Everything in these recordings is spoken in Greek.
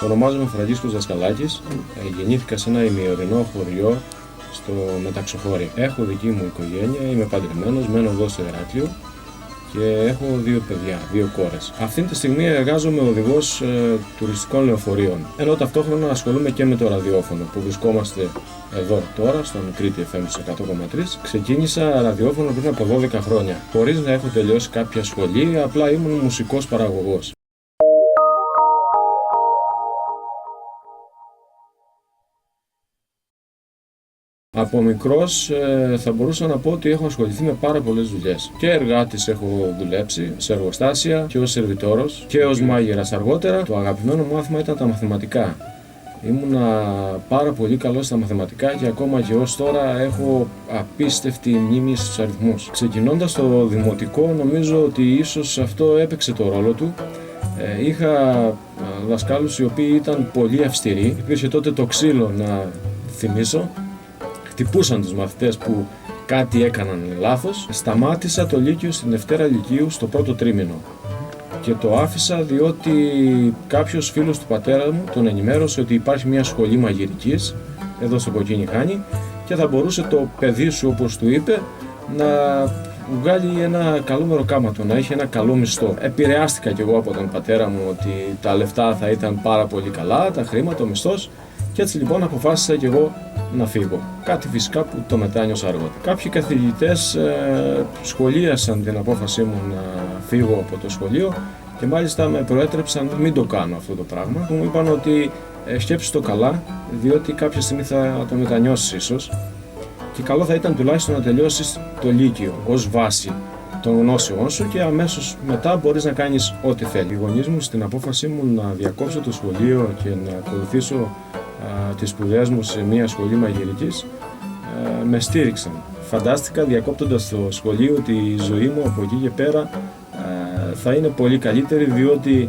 Ονομάζομαι Φραγκίσκος Δασκαλάκης, γεννήθηκα σε ένα ημιορεινό χωριό στο Μεταξοχώρι. Έχω δική μου οικογένεια, είμαι παντρεμένος, μένω εδώ στο Ηράκλειο και έχω 2 παιδιά, 2 κόρες. Αυτή τη στιγμή εργάζομαι οδηγός τουριστικών λεωφορείων, ενώ ταυτόχρονα ασχολούμαι και με το ραδιόφωνο που βρισκόμαστε εδώ τώρα, στον Κρήτη FM 100,3. Ξεκίνησα ραδιόφωνο πριν από 12 χρόνια, χωρίς να έχω τελειώσει κάποια σχολή, απλά ήμουν μουσικός παραγωγός. Από μικρός θα μπορούσα να πω ότι έχω ασχοληθεί με πάρα πολλές δουλειές. Και εργάτης έχω δουλέψει σε εργοστάσια και ως σερβιτόρος και ως μάγειρας αργότερα. Το αγαπημένο μου μάθημα ήταν τα μαθηματικά. Ήμουνα πάρα πολύ καλός στα μαθηματικά και ακόμα και ως τώρα έχω απίστευτη μνήμη στους αριθμούς. Ξεκινώντας το δημοτικό, νομίζω ότι ίσως αυτό έπαιξε το ρόλο του. Είχα δασκάλους οι οποίοι ήταν πολύ αυστηροί. Υπήρχε τότε το ξύλο, να θυμίσω. Χτυπούσαν τους μαθητές που κάτι έκαναν λάθος. Σταμάτησα το Λύκειο στην Δευτέρα Λυκείου στο πρώτο τρίμηνο και το άφησα διότι κάποιος φίλος του πατέρα μου τον ενημέρωσε ότι υπάρχει μια σχολή μαγειρικής εδώ στο Κοκκίνη Χάνη και θα μπορούσε το παιδί σου, όπως του είπε, να βγάλει ένα καλό μεροκάματο, να έχει ένα καλό μισθό. Επηρεάστηκα κι εγώ από τον πατέρα μου ότι τα λεφτά θα ήταν πάρα πολύ καλά, τα χρήματα, ο μισθός, και έτσι λοιπόν αποφάσισα κι εγώ να φύγω. Κάτι φυσικά που το μετάνιωσα αργότερα. Κάποιοι καθηγητές σχολίασαν την απόφασή μου να φύγω από το σχολείο και μάλιστα με προέτρεψαν μην το κάνω αυτό το πράγμα. Μου είπαν ότι σκέψου το καλά, διότι κάποια στιγμή θα το μετανιώσεις ίσως και καλό θα ήταν τουλάχιστον να τελειώσεις το Λύκειο ως βάση των γνώσεών σου και αμέσως μετά μπορείς να κάνεις ό,τι θέλει. Οι γονείς μου στην απόφασή μου να διακόψω το σχολείο και να ακολουθήσω τις σπουδές μου σε μια σχολή μαγειρικής με στήριξαν. Φαντάστηκα διακόπτοντας το σχολείο ότι η ζωή μου από εκεί και πέρα θα είναι πολύ καλύτερη, διότι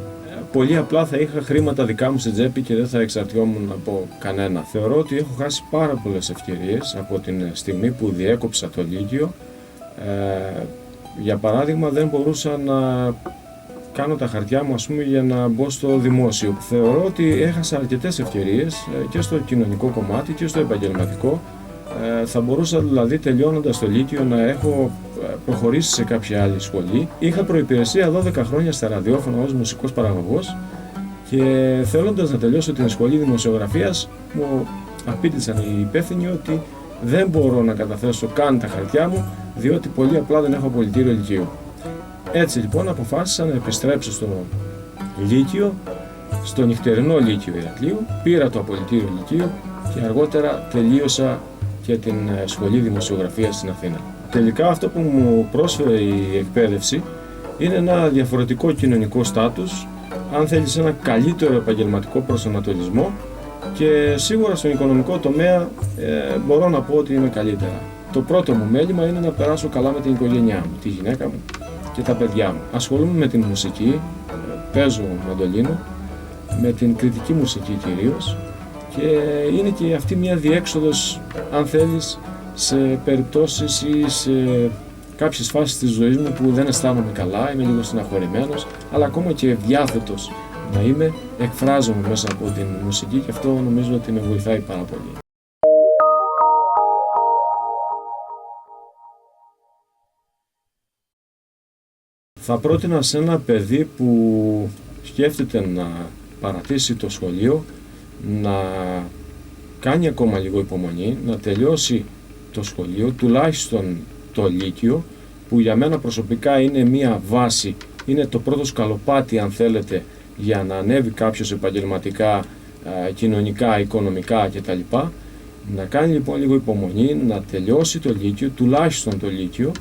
πολύ απλά θα είχα χρήματα δικά μου στην τσέπη και δεν θα εξαρτιόμουν από κανένα. Θεωρώ ότι έχω χάσει πάρα πολλές ευκαιρίες από την στιγμή που διέκοψα το Λύκειο. Για παράδειγμα, δεν μπορούσα να κάνω τα χαρτιά μου, για να μπω στο δημόσιο. Θεωρώ ότι έχασα αρκετές ευκαιρίες και στο κοινωνικό κομμάτι και στο επαγγελματικό. Θα μπορούσα δηλαδή τελειώνοντας το Λύκειο να έχω προχωρήσει σε κάποια άλλη σχολή. Είχα προϋπηρεσία 12 χρόνια στα ραδιόφωνα ως μουσικός παραγωγός και θέλοντας να τελειώσω την σχολή δημοσιογραφίας μου απήντησαν οι υπεύθυνοι ότι δεν μπορώ να καταθέσω καν τα χαρτιά μου διότι πολύ απλά δεν έχω απολυτήριο Λυκείου. Έτσι λοιπόν αποφάσισα να επιστρέψω στο Λύκειο, στο νυχτερινό Λύκειο Ηρακλείου, πήρα το απολυτήριο Λυκείου και αργότερα τελείωσα και την σχολή δημοσιογραφίας στην Αθήνα. Τελικά αυτό που μου πρόσφερε η εκπαίδευση είναι ένα διαφορετικό κοινωνικό στάτους, αν θέλεις ένα καλύτερο επαγγελματικό προσανατολισμό και σίγουρα στον οικονομικό τομέα μπορώ να πω ότι είμαι καλύτερα. Το πρώτο μου μέλημα είναι να περάσω καλά με την οικογένειά μου, τη γυναίκα μου και τα παιδιά μου. Ασχολούμαι με την μουσική, παίζω μαντολίνο, με την κριτική μουσική κυρίως και είναι και αυτή μια διέξοδος, αν θέλεις, σε περιπτώσεις ή σε κάποιες φάσεις της ζωής μου που δεν αισθάνομαι καλά, είμαι λίγο στεναχωρημένος, αλλά ακόμα και διάθετος να είμαι, εκφράζομαι μέσα από την μουσική και αυτό νομίζω ότι με βοηθάει πάρα πολύ. Θα πρότεινα σε ένα παιδί που σκέφτεται να παρατήσει το σχολείο να κάνει ακόμα λίγο υπομονή, να τελειώσει το σχολείο, τουλάχιστον το Λύκειο, που για μένα προσωπικά είναι μία βάση, είναι το πρώτο σκαλοπάτι αν θέλετε για να ανέβει κάποιος επαγγελματικά, κοινωνικά, οικονομικά κτλ. Να κάνει λοιπόν λίγο υπομονή, να τελειώσει το Λύκειο, τουλάχιστον το Λύκειο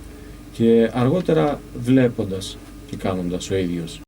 και αργότερα βλέποντας και κάνοντας ο ίδιος.